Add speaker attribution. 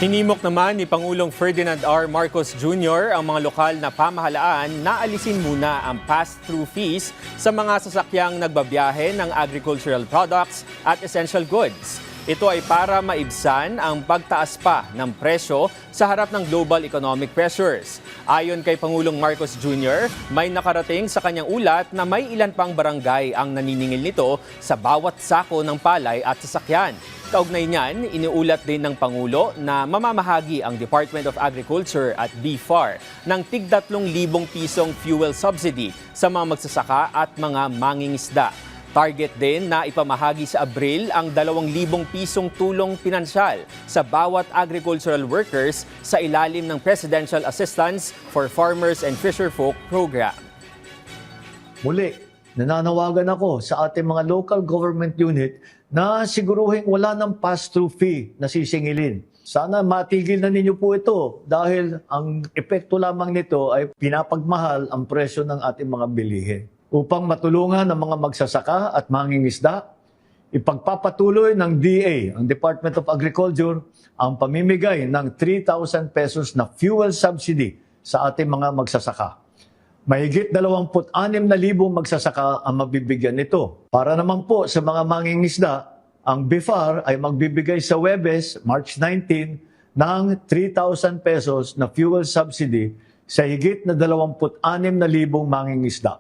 Speaker 1: Hinimok naman ni Pangulong Ferdinand R. Marcos Jr. ang mga lokal na pamahalaan na alisin muna ang pass-through fees sa mga sasakyang nagbabiyahe ng agricultural products at essential goods. Ito ay para maibsan ang pagtaas pa ng presyo sa harap ng global economic pressures. Ayon kay Pangulong Marcos Jr., may nakarating sa kanyang ulat na may ilan pang barangay ang naniningil nito sa bawat sako ng palay at sasakyan. Kaugnay niyan, iniulat din ng Pangulo na mamamahagi ang Department of Agriculture at BFAR ng tig 3,000 pisong fuel subsidy sa mga magsasaka at mga mangingisda. Target din na ipamahagi sa Abril ang 2,000 pisong tulong pinansyal sa bawat agricultural workers sa ilalim ng Presidential Assistance for Farmers and Fisherfolk Program.
Speaker 2: Muli, nananawagan ako sa ating mga local government unit na siguruhin wala ng pass-through fee na sisingilin. Sana matigil na ninyo po ito dahil ang epekto lamang nito ay pinapagmahal ang presyo ng ating mga bilihin. Upang matulungan ang mga magsasaka at mangingisda, ipagpapatuloy ng DA, ang Department of Agriculture, ang pamimigay ng 3,000 pesos na fuel subsidy sa ating mga magsasaka. Mahigit 26,000 magsasaka ang mabibigyan nito. Para naman po sa mga mangingisda, ang BIFAR ay magbibigay sa Huwebes, March 19, ng 3,000 pesos na fuel subsidy sa higit na 26,000 mangingisda.